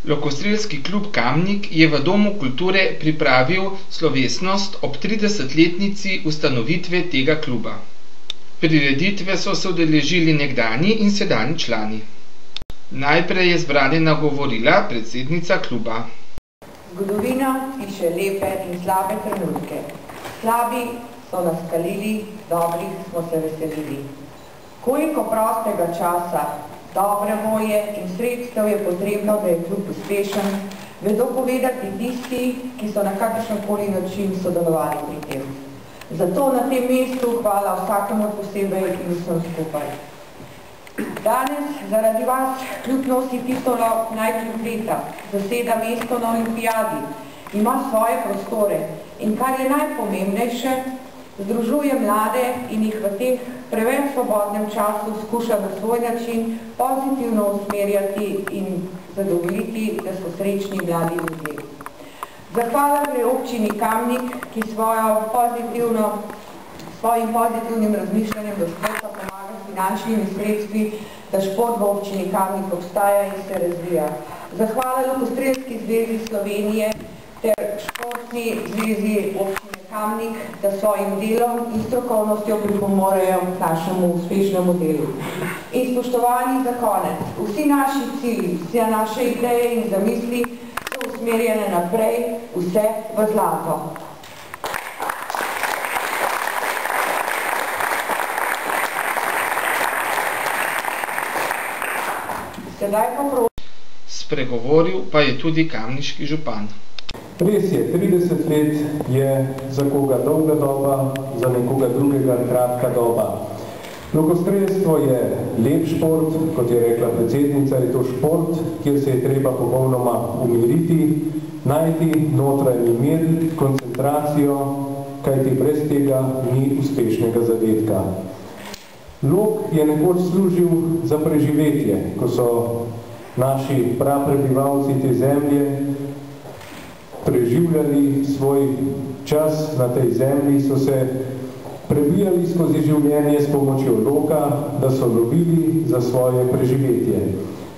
Lokostrelski klub Kamnik je v Domu kulture pripravil slovesnost ob 30-letnici ustanovitve tega kluba. Prireditve so se udeležili nekdanji in sedanji člani. Najprej je zbrane nagovorila predsednica kluba. Zgodovina piše lepe in slabe trenutke. Slabi so nas kalili, dobrih smo se veselili. Koliko prostega časa, dobre volje in sredstev je potrebno, da je klub uspešen, vedo povedati tisti, ki so na kakršenkoli način sodelovali pri tem. Zato na tem mestu hvala vsakemu posebej in vsem skupaj. Danes zaradi vas klub nosi titulo Najklub leta, zaseda mesto na olimpijadi, ima svoje prostore in kar je najpomembnejše, združuje mlade in jih v teh preveč svobodnem času skuša na svoj način pozitivno usmerjati in zadovoljiti, da so srečni mladi ljudje. Zahvala gre občini Kamnik, ki svojim pozitivnim razmišljanjem do športa pomaga s finančnimi sredstvi, da šport v občini Kamnik obstaja in se razvija. Zahvala Lokostrelski zvezi Slovenije ter Športni zvezi občine Kamnik, da svojim delom in strokovnostjo pripomorejo k našemu uspešnemu delu. In spoštovani za konec, vsi naši cilji, vse naše ideje in zamisli so usmerjene naprej, vse v zlato. Sedaj pa spregovoril pa je tudi kamniški župan. Res je, 30 let je za koga dolga doba, za nekoga drugega kratka doba. Lokostrelstvo je lep šport, kot je rekla predsednica, je to šport, kjer se je treba popolnoma umiriti, najti notranji mir, koncentracijo, kajti brez tega ni uspešnega zadetka. Lok je nekoč služil za preživetje, ko so naši praprebivalci te zemlje preživljali svoj čas na tej zemlji, so se prebijali skozi življenje s pomočjo loka, da so lovili za svoje preživetje.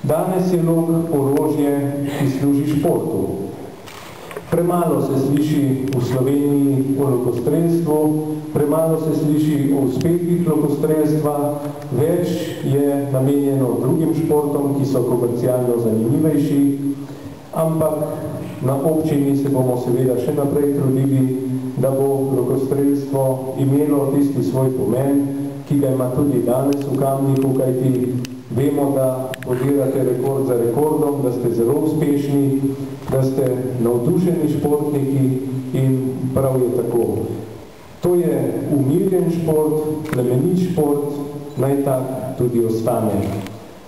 Danes je lok orožje, ki služi športu. Premalo se sliši v Sloveniji o lokostrelstvu, premalo se sliši o uspehih lokostrelstva, več je namenjeno drugim športom, ki so komercialno zanimivejši, ampak na občini se bomo seveda še naprej trudili, da bo lokostrelstvo imelo tisti svoj pomen, ki ga ima tudi danes v Kamniku, kajti vemo, da podirate rekord za rekordom, da ste zelo uspešni, da ste navdušeni športniki in prav je tako. To je umirjen šport, plemenit šport, naj tak tudi ostane.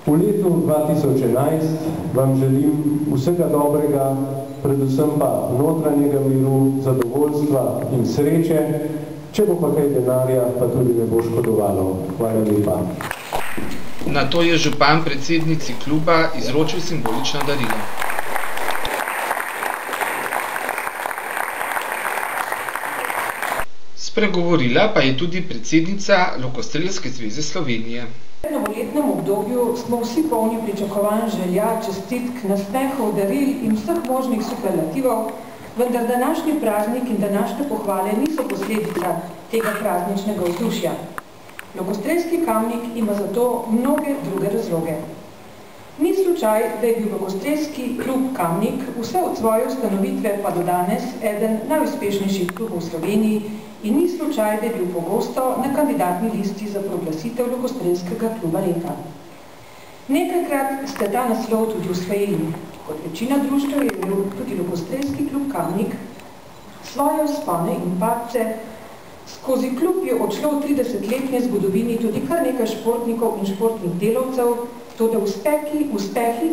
V letu 2011 vam želim vsega dobrega, predvsem pa notranjega miru, zadovoljstva in sreče, če bo pa kaj denarja, pa tudi ne bo škodovalo. Hvala lepa. Nato je župan predsednici kluba izročil simbolično darilo. Spregovorila pa je tudi predsednica Lokostrelske zveze Slovenije. V novoletnem obdobju smo vsi polni pričakovanj, želja, čestitk, naspehov, daril in vseh možnih superlativov, vendar današnji praznik in današnje pohvale niso posledica tega prazničnega vzdušja. Lokostrelski Kamnik ima zato mnoge druge razloge. Ni slučaj, da je bil Lokostrelski klub Kamnik vse od svoje ustanovitve pa do danes eden najuspešnejših klubov v Sloveniji in ni slučaj, da je bil pogosto na kandidatni listi za proglasitev Lokostrelskega kluba leta. Nekajkrat ste ta naslov tudi usvojili. Kot večina društev je bil tudi Lokostrelski klub Kamnik svoje vzpone in padce. Skozi klub je odšlo v 30-letni zgodovini tudi kar nekaj športnikov in športnih delavcev, toda uspehi,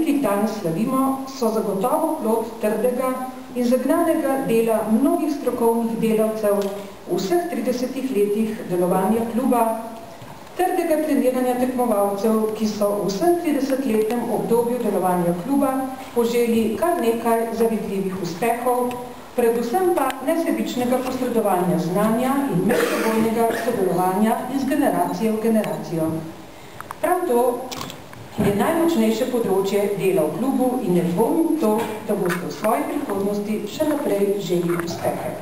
ki jih danes slavimo, so zagotovo plod trdega in zagnanega dela mnogih strokovnih delavcev v vseh 30 letih delovanja kluba, trdega treniranja tekmovalcev, ki so v vsem 30-letnem obdobju delovanja kluba poželi kar nekaj zavidljivih uspehov, predvsem pa nesebičnega posredovanja znanja in medsebojnega sodelovanja iz generacije v generacijo. Prav to ki je najmočnejše področje dela v klubu in ne dvomim to, da boste v svoji prihodnosti še naprej želi uspehe.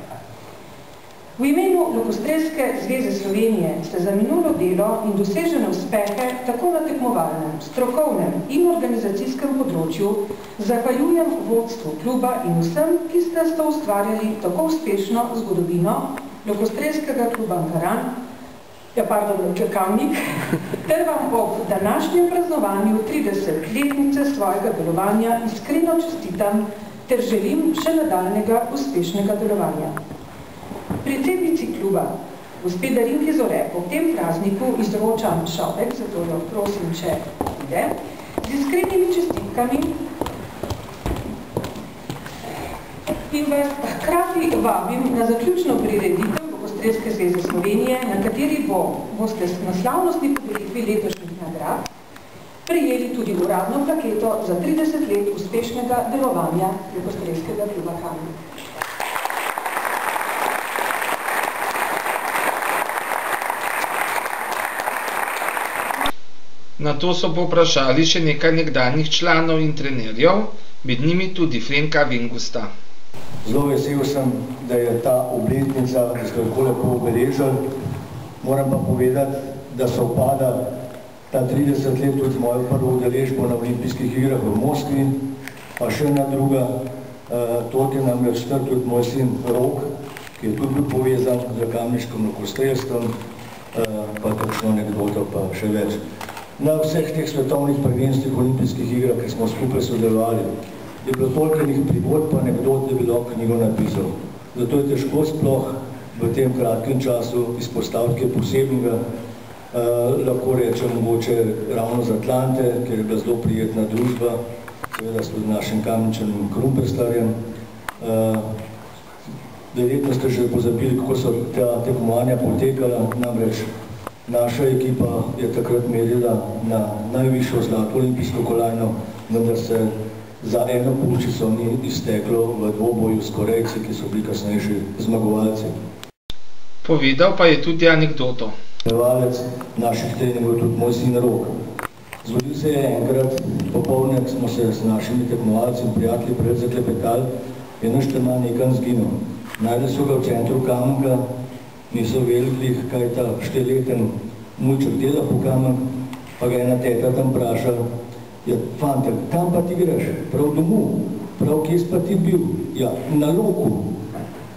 V imenu Lokostrelske zveze Slovenije se za minulo delo in dosežene uspehe tako na tekmovalnem, strokovnem in organizacijskem področju zahvaljujem vodstvu kluba in vsem, ki ste s to ustvarjali tako uspešno zgodovino Lokostrelskega kluba Ankaran, Kamnik, ter vam ob današnjem praznovanju 30-letnice svojega delovanja iskreno čestitam ter želim še nadaljnega uspešnega delovanja. Predsednici kluba, gospe Darinki Zore, ob tem prazniku izročam šopek, zato jo prosim, če ide, z iskrenimi čestitkami in vas hkrati vabim na zaključno prireditev Lokostrelske zveze Slovenije, na kateri boste na slavnostni podelitvi letošnjih nagrad prejeli tudi uradno plaketo za 30 let uspešnega delovanja Lokostrelskega kluba Kamnik. Na to so povprašali še nekaj nekdanjih članov in trenerjev, med njimi tudi Frenka Vengusta. Zelo vesel sem, da je ta obletnica, ki ste tako lepo obeležili. Moram pa povedati, da sovpada ta 30 let tudi mojo prvo udeležbo na olimpijskih igrah v Moskvi, pa še ena druga, tot je namreč tudi moj sin Rok, ki je tudi bil povezan z kamniškim lokostrelstvom, pa takšno anekdoto pa še več. Na vseh teh svetovnih prvenstvih olimpijskih igrah, ki smo skupaj sodelovali, je bilo toliko prigod pa anekdot, da bi lahko knjigo napisal. Zato je težko sploh v tem kratkem času izpostaviti kaj posebnega. Lahko rečem mogoče ravno z Atlante, ker je bila zelo prijetna družba, seveda s našim Kamničanom Krumperstarjem. Verjetno ste že pozabili, kako so ta tekmovanja potekala, namreč naša ekipa je takrat merila na najvišjo zlato olimpijsko kolajno, vendar se za eno pulčico ni izteklo v dvoboju s Korejci, ki so bili kasnejši zmagovalci. Povedal pa je tudi anekdoto. Prevalec naših treningov tudi moj sin Rok. Zgodil se je enkrat, popoldne smo se s našimi tekmovalci in prijatelji pred zaklepetali, je naš treman nekam zginil. Najde so ga v centru Kamenka, niso velikih, kaj ta 4-leten mulček dela po Kamen, pa ga ena teta tam vpraša, ja, fantek, kam pa ti greš? Prav domov? Prav, kje si pa ti bil? Ja, na Loku.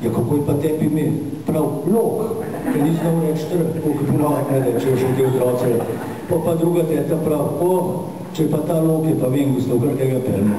Ja, kako je pa tebi ime? Prav, Lok. Ker ni znal reči trg, koliko ponovno reče, že te otroce. Pa druga teta prav, če pa ta Lok je pa Vengusta, v kar tega pelmo.